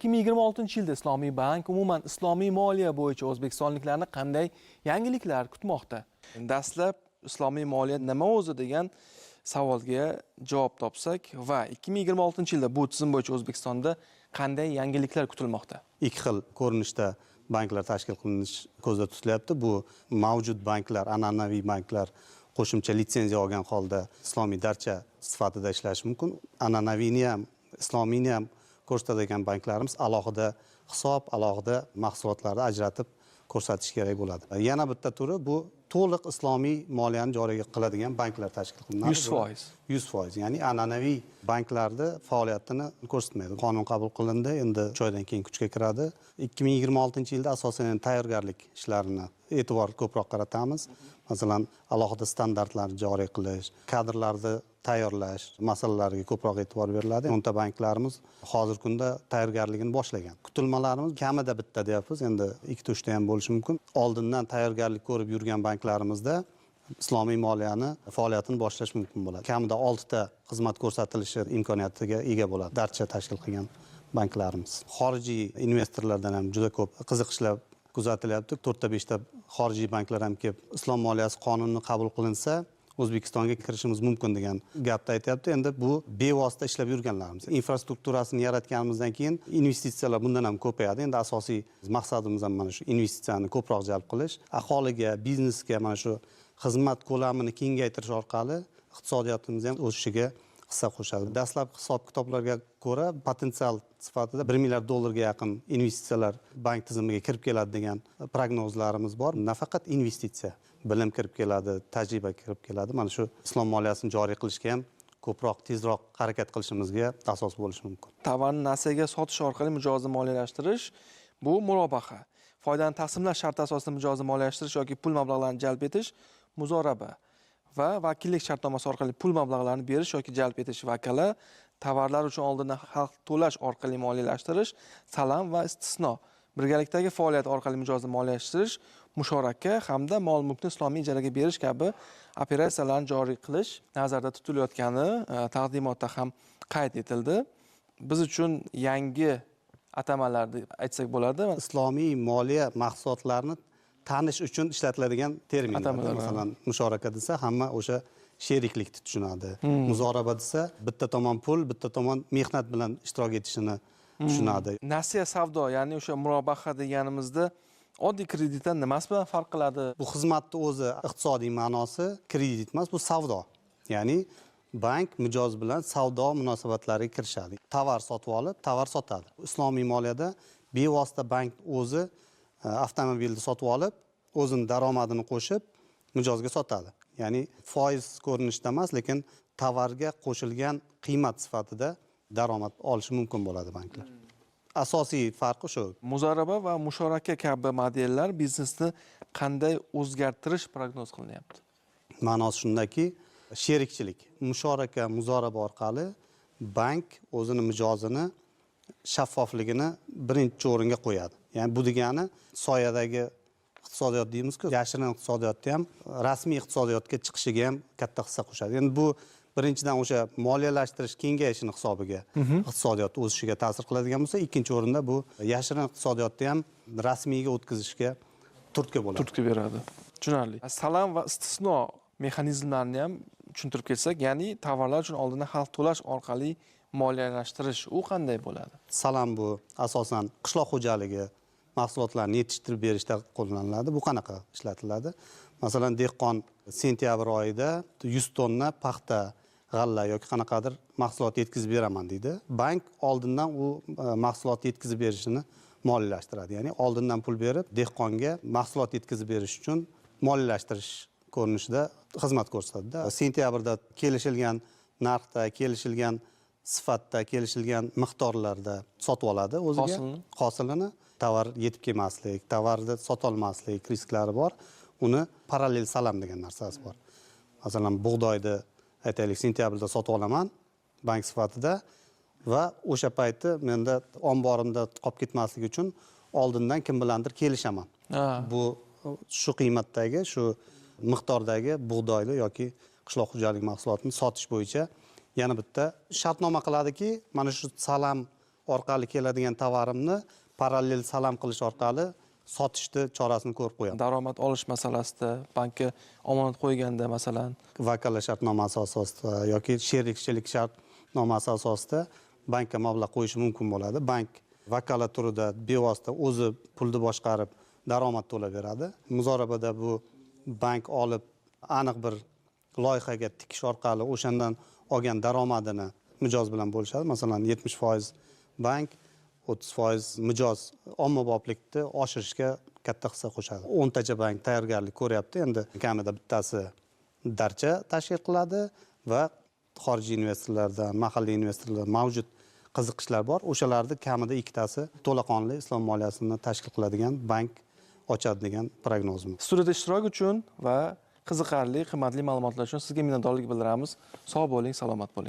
2026-yilda Islomiy bank umuman islomiy moliya bo'yicha o'zbekistonliklarni qanday yangiliklar kutmoqda? Dastlab islomiy moliya nima o'zi degan savolga javob topsak va 2026-yilda bu tizim bo'yicha O'zbekistonda qanday yangiliklar kutilmoqda? Ikki xil ko'rinishda banklar tashkil qilinish ko'zda tutilyapti. Bu mavjud banklar, an'anaviy banklar qo'shimcha litsenziya olgan holda islomiy darcha sifatida ishlashi mumkin. An'anaviyni ham, islomiyni ham ko'rsatadigan banklarimiz alohida hisob, alohida mahsulotlarni ajratib ko'rsatish kerak bo'ladi. Yana bitta turi bu to'liq islomiy moliyani joriy qiladigan banklar tashkil qilinadi. 100%. 100%. Ya'ni an'anaviy banklarda faoliyatini ko'rsatmaydi. Qonun qabul qilindi, endi 3 oydan keyin kuchga kiradi. 2026-yilda asosan tayyorgarlik ishlarini e'tibor ko'proq qaratamiz. Masalan, alohida standartlarni joriy qilish, kadrlarni tayyorlash masalalariga ko'proq e'tibor beriladi. O'nta banklarimiz hozirgi kunda tayyorgarligini boshlagan. Kutilmalarimiz kamida bitta deyapmiz, endi 2-3 ta ham bo'lishi mumkin. Oldindan tayyorgarlik ko'rib yurgan banklarimizda islomiy moliyani faoliyatini boshlash mumkin bo'ladi. Kamida 6 ta xizmat ko'rsatilishi imkoniyatiga ega bo'ladi darcha tashkil qilgan banklarimiz. Xorijiy investorlardan ham juda ko'p qiziqishlar kuzatilyapti. 4-5 ta xorijiy banklar ham kelib, islom moliyasi qonuni qabul qilinsa O'zbekistonga kirishimiz mumkin degan gapni aytyapti. Endi bu bevosita ishlab yurganlarimiz. Infrastrukturasini yaratganimizdan keyin investitsiyalar bundan ham ko'payadi. Endi asosiy maqsadimiz ham mana shu investitsiyani ko'proq jalb qilish, aholiga, biznesga mana shu xizmat ko'lamini kengaytirish orqali iqtisodiyotimiz ham o'sishiga hissa qo'shadi. Dastlabki hisob-kitoblarga ko'ra potensial sifatida 1 milliard dollarga yaqin investitsiyalar bank tizimiga kirib keladi degan prognozlarimiz bor. Nafaqat investitsiya, bilim kirib keladi, tajriba kirib keladi. Mana shu islom moliyasini joriy qilishga ham ko'proq tezroq harakat qilishimizga asos bo'lishi mumkin. Tovarni nasiyaga sotish orqali mijozini moliyalashtirish bu murobaha. Foydani taqsimlash sharti asosida mijozini moliyalashtirish yoki pul mablag'larini jalb etish muzoraba va vakillik shartnomasi orqali pul mablag'larini berish yoki jalb etish vakala, tovarlar uchun oldindan haq to'lash orqali moliyalashtirish, salam va istisno, birgalikdagi faoliyat orqali mijozni moliyalashtirish, musharaka hamda mol-mulkni islomiy ijaraga berish kabi operatsiyalarni joriy qilish nazarda tutilayotgani taqdimotda ham qayd etildi. Biz uchun yangi atamalarni aytsak bo'ladi. Islomiy moliya mahsulotlarini tanish uchun ishlatiladigan terminlar. Masalan, musharaka desa hamma o'sha sheriklikni tushunadi. Muzoraba desa bitta tomon pul, bitta tomon mehnat bilan ishtirok etishini tushunadi. Nasiya savdo, ya'ni o'sha murobaha deganimizda oddiy kreditdan nimasi bilan farq qiladi? Bu xizmatning o'zi iqtisodiy ma'nosi kredit emas, bu savdo. Ya'ni bank mijoz bilan savdo munosabatlariga kirishadi. Tovar sotib olib, tovar sotadi. Islomiy moliyada bevosita bank o'zi avtomobilni sotib olib, o'zini daromadini qo'shib mijozga sotadi. Ya'ni foiz ko'rinishda emas, lekin tovarga qo'shilgan qiymat sifatida daromad olishi mumkin bo'ladi banklar. Asosiy farqi shu. Muzoraba va musharaka kabi modellar biznesni qanday o'zgartirish prognoz qilinyapti? Ma'nosi shundaki, sherikchilik, musharaka, muzoraba orqali bank o'zini mijozini shaffofligini birinchi o'ringa qo'yadi. Ya'ni bu degani soyadagi iqtisodiyot deymiz-ku, yashirin iqtisodiyotda ham rasmiy iqtisodiyotga chiqishiga ham katta hissa qo'shadi. Endi bu birinchidan o'sha moliyalashtirish kengayishini hisobiga iqtisodiyot o'sishiga ta'sir qiladigan bo'lsa, ikkinchi o'rinda bu yashirin iqtisodiyotda ham rasmiyga o'tkazishga turtki bo'ladi. Turtki beradi. Tushunarli. Salam va istisno mexanizmlarini ham tushuntirib ketsak, ya'ni tovarlar uchun oldindan haq to'lash orqali moliyalashtirish u qanday bo'ladi? Salam bu asosan qishloq xo'jaligi mahsulotlarini yetishtirib berishda qo'llaniladi. Bu qanaqa ishlatiladi? Masalan, dehqon sentyabr oyida 100 tonna paxta, g'alla yoki qanaqadir mahsulot yetkazib beraman deydi. Bank oldindan u mahsulot yetkazib berishini moliyalashtiradi. Ya'ni oldindan pul berib, dehqonga mahsulot yetkazib berish uchun moliyalashtirish ko'rinishida xizmat ko'rsatadi. Sentyabrda kelishilgan narxda, kelishilgan sifatda, kelishilgan miqdorlarda sotib oladi o'ziga hosilini. Tovar yetib kelmaslik, tovarni sota olmaslik risklari bor. Uni parallel salam degan narsasi bor. Masalan, bug'doyni aytaylik sentyabrda sotib olaman bank sifatida va o'sha payti menda omborimda qolib ketmasligi uchun oldindan kim bilandir kelishaman. Bu shu qiymatdagi, shu miqdordagi bug'doyni yoki qishloq xo'jaligi mahsulotini sotish bo'yicha yana bitta shartnoma qiladiki, mana shu salam orqali keladigan tovarimni parallel salam qilish orqali sotishni chorasini ko'rib qo'yadi. Daromad olish masalasida, bankka omonat qo'yganda masalan, Vakolat shartnomasi asosida yoki sherikchilik shartnomasi asosida bankka mablag' qo'yishi mumkin bo'ladi. Bank vakolat turida bevosita o'zi pulni boshqarib daromad to'laveradi. Muzorabada bu bank olib aniq bir loyihaga tikish orqali o'shandan olgan daromadini mijoz bilan bo'lishadi. Masalan, 70% bank, 30% mijoz ommaboplikni oshirishga katta hissa qo'shadi. 10 tacha bank tayyorgarlik ko'ryapti. Endi kamida bittasi darcha tashkil qiladi va xorijiy investorlardan, mahalliy investorlar mavjud qiziqishlar bor. O'shalarni kamida ikkitasi to'laqonli islom moliyasini tashkil qiladigan bank ochadi degan prognozimiz. studiyada ishtirok uchun va qiziqarli, qimmatli ma'lumotlar uchun sizga minnatdorlik bildiramiz. Sog' bo'ling, salomat bo'ling.